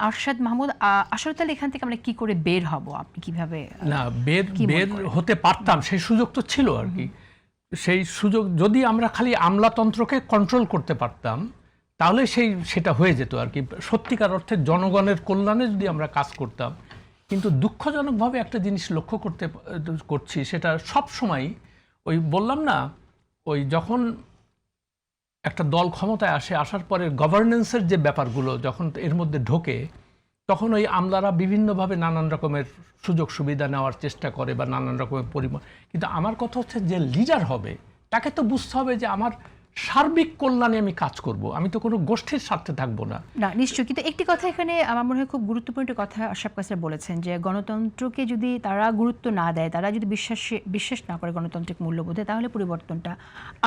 আরশাদ মাহমুদ, আসলে তাহলে এখান থেকে আমরা কি করে বের হব, আপনি কিভাবে? না, বের হতে পারতাম, সেই সুযোগ তো ছিল আর কি। সেই সুযোগ যদি আমরা খালি আমলাতন্ত্রকে কন্ট্রোল করতে পারতাম তাহলে সেটা হয়ে যেত আর কি, সত্যিকার অর্থে জনগণের কল্যাণে যদি আমরা কাজ করতাম। কিন্তু দুঃখজনকভাবে একটা জিনিস লক্ষ্য করছি, সেটা সব সময় ওই বললাম না, ওই যখন একটা দল ক্ষমতায় আসার পরে গভর্নেন্সের যে ব্যাপারগুলো যখন এর মধ্যে ঢোকে, তখন ওই আমলারা বিভিন্নভাবে নানান রকমের সুযোগ সুবিধা নেওয়ার চেষ্টা করে বা নানান রকমের কিন্তু আমার কথা হচ্ছে যে লিডার হবে তাকে তো বুঝতে হবে যে আমার সার্বিক কল্যাণে আমি কাজ করব, আমি তো কোনো গোষ্ঠীর স্বার্থে থাকবো না। না, নিশ্চয়ই। কিন্তু একটি কথা এখানে আমার মনে হয় খুব গুরুত্বপূর্ণ একটা কথা আশরাফ কাসের বলেছেন, যে গণতন্ত্রকে যদি তারা গুরুত্ব না দেয়, তারা যদি বিশ্বাস না করে গণতান্ত্রিক মূল্যবোধে, তাহলে পরিবর্তনটা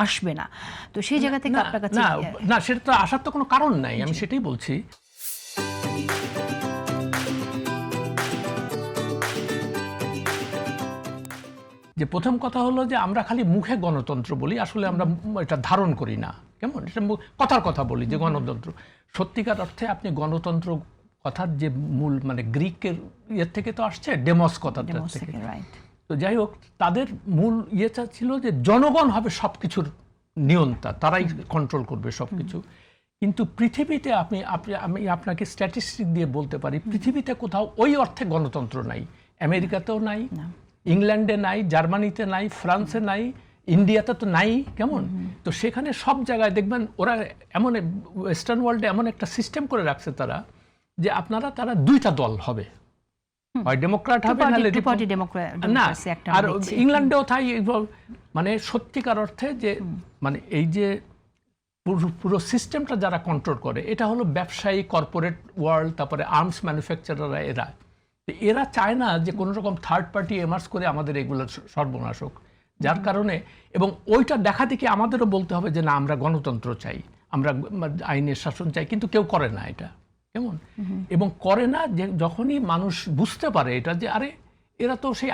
আসবে না। তো সেই জায়গা থেকে আপনার কাছে না, সেটা তো আসার তো কোনো কারণ নাই, আমি সেটাই বলছি। যে প্রথম কথা হলো যে আমরা খালি মুখে গণতন্ত্র বলি, আসলে আমরা এটা ধারণ করি না। কেমন, এটা কথার কথা বলি যে গণতন্ত্র। সত্যিকার অর্থে আপনি গণতন্ত্র কথার যে মূল মানে গ্রিকের ইয়ের থেকে তো আসছে, ডেমস কথাটা থেকে। তো যাই হোক, তাদের মূল ইয়েটা ছিল যে জনগণ হবে সবকিছুর নিয়ন্তা, তারাই কন্ট্রোল করবে সবকিছু। কিন্তু পৃথিবীতে আমি আপনাকে স্ট্যাটিস্টিক দিয়ে বলতে পারি, পৃথিবীতে কোথাও ওই অর্থে গণতন্ত্র নাই। আমেরিকাতেও নাই, ইংল্যান্ডে নাই, জার্মানিতে নাই, ফ্রান্সে নাই, ইন্ডিয়াতে তো নাই। কেমন, তো সেখানে সব জায়গায় দেখবেন ওরা এমন ওয়েস্টার্ন ওয়ার্ল্ডে এমন একটা সিস্টেম করে রাখছে যে তারা দুইটা দল হবে, হয় ডেমোক্র্যাট হবে না। আর ইংল্যান্ডেও তাই, মানে সত্যিকার অর্থে যে মানে এই যে পুরো সিস্টেমটা যারা কন্ট্রোল করে, এটা হলো ব্যবসায়ী, কর্পোরেট ওয়ার্ল্ড, তারপরে আর্মস ম্যানুফ্যাকচারাররা। এরা চায় না যে কোনো রকম থার্ড পার্টি এমার্জ করে আমাদের এগুলো সর্বনাশ হোক। যার কারণে, এবং ওইটা দেখা দেখি আমাদেরও বলতে হবে যে না, আমরা গণতন্ত্র চাই, আমরা আইনের শাসন চাই, কিন্তু কেউ করে না এটা। কেমন, এবং করে না যে যখনই মানুষ বুঝতে পারে এটা, যে আরে এরা তো সেই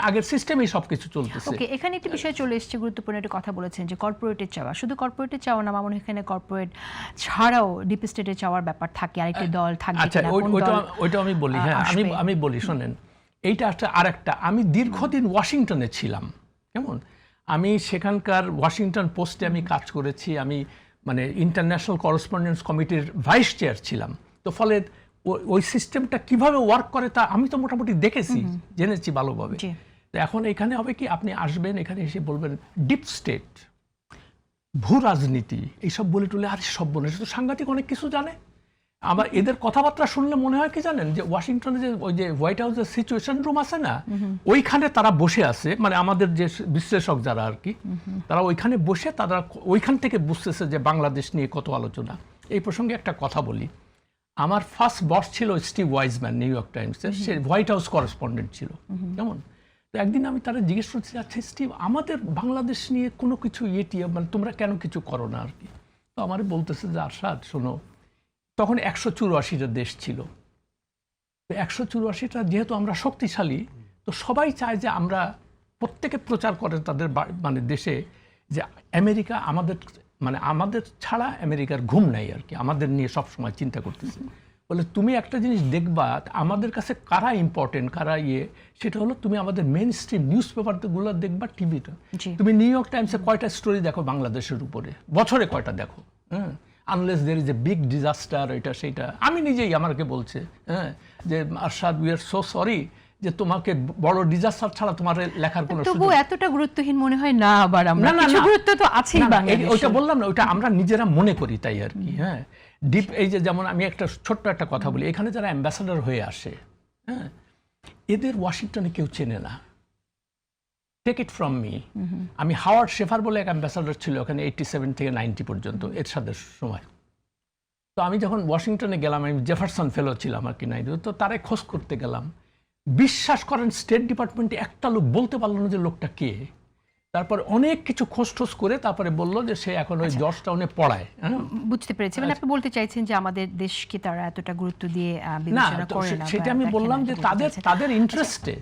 আগের সিস্টেমেই সবকিছু চলতেছে। ওকে, এখানে একটি বিষয় চলে এসেছে, গুরুত্বপূর্ণ একটা কথা বলেছেন, যে কর্পোরেটের চাওয়া। শুধু কর্পোরেটের চাওয়া না, আমার মনে হয় এখানে কর্পোরেট ছাড়াও ডিপ স্টেটের চাওয়ার ব্যাপার থাকে, আরেকটি দল থাকবে। আচ্ছা, ওইটা আমি বলি। হ্যাঁ, আমি বলি, শোনেন, এইটা একটা আরেকটা। আমি দীর্ঘদিন ওয়াশিংটনে ছিলাম। কেমন, আমি সেখানকার ওয়াশিংটন পোস্টে আমি কাজ করেছি। আমি মানে ইন্টারন্যাশনাল করেসপন্ডেন্স কমিটির ভাইস চেয়ার ছিলাম। তো ফলে ওই সিস্টেমটা কিভাবে ওয়ার্ক করে তা আমি তো মোটামুটি দেখেছি, জেনেছি ভালোভাবে। তো এখন এখানে হবে কি, আপনি আসবেন, এখানে এসে বলবেন ডিপ স্টেট, ভূ রাজনীতি, এইসব বলে টুলে আর সব বলে, তো সাংঘাতিক অনেক কিছু জানে। আমার এদের কথাবার্তা শুনলে মনে হয় কি জানেন, যে ওয়াশিংটনে যে ওই যে হোয়াইট হাউসের সিচুয়েশন রুম আছে না, ওইখানে তারা বসে আছে, মানে আমাদের যে বিশ্লেষক যারা আর কি, তারা ওইখানে বসে তারা ওইখান থেকে বুঝতেছে যে বাংলাদেশ নিয়ে কত আলোচনা। এই প্রসঙ্গে একটা কথা বলি, আমার ফার্স্ট বস ছিল স্টিভ ওয়াইজম্যান, নিউ ইয়র্ক টাইমসের, সে হোয়াইট হাউস করেসপন্ডেন্ট ছিল। কেমন, তো একদিন আমি তারা জিজ্ঞেস করছি, আচ্ছা স্টিভ, আমাদের বাংলাদেশ নিয়ে কোনো কিছু মানে তোমরা কেন কিছু করো না আর কি? তো আমার বলতেছে যে আরশাদ শোনো, তখন 184টা দেশ ছিল। তো 184টা যেহেতু আমরা শক্তিশালী, তো সবাই চায় যে আমরা প্রত্যেকে প্রচার করে তাদের মানে দেশে, যে আমেরিকা আমাদের ছাড়া আমেরিকার ঘুম নাই আর কি, আমাদের নিয়ে সবসময় চিন্তা করতেছে। বলে তুমি একটা জিনিস দেখবা, আমাদের কাছে কারা ইম্পর্টেন্ট, কারা সেটা হলো তুমি আমাদের মেইন স্ট্রিম নিউজ পেপারগুলো দেখবা, টিভিটা। তুমি নিউ ইয়র্ক টাইমসে কয়টা স্টোরি দেখো বাংলাদেশের উপরে, বছরে কয়টা দেখো? হ্যাঁ, unless there is a big disaster, এটা সেইটা। আমি নিজেই আমাকে বলছে, হ্যাঁ, যে Arshad, we are so sorry, যে তোমাকে বড় ডিজাস্টার ছাড়া তোমার লেখার কোনো সুযোগ। এতটা গুরুত্বহীন মনে হয় না, আবার আমরা কিছু গুরুত্ব তো আছেই বাংলাদেশে। ওইটা বললাম না, ওইটা আমরা নিজেরা মনে করি তাই আর কি। হ্যাঁ, ডিপ, এই যে যেমন আমি একটা ছোট্ট একটা কথা বলি, এখানে যারা অ্যাম্বাসাডার হয়ে আসে, হ্যাঁ, এদের ওয়াশিংটনে কেউ চেনে না। টেক ইট ফ্রম মি, আমি হাওয়ার্ড শেফার বলে এক অ্যাম্বাসাডার ছিল ওখানে 87 থেকে 90 পর্যন্ত এর সাথে সময়। তো আমি যখন ওয়াশিংটনে গেলাম, আমি জেফারসন ফেলো ছিলাম আর কি, তো তারাই খোঁজ করতে গেলাম। বিশ্বাস করেন, স্টেট ডিপার্টমেন্টে একটা লোক বলতে পারলো না যে লোকটা কে। তারপরে অনেক কিছু খোঁজ করে তারপরে বললো যে সে এখন ওই জর্জটাউনে পড়ায়। বুঝতে পেরেছি, মানে আপনি বলতে চাইছেন যে আমাদের দেশকে তারা এতটা গুরুত্ব দিয়ে বিবেচনা করে না। সেটা আমি বললাম যে তাদের ইন্টারেস্টে।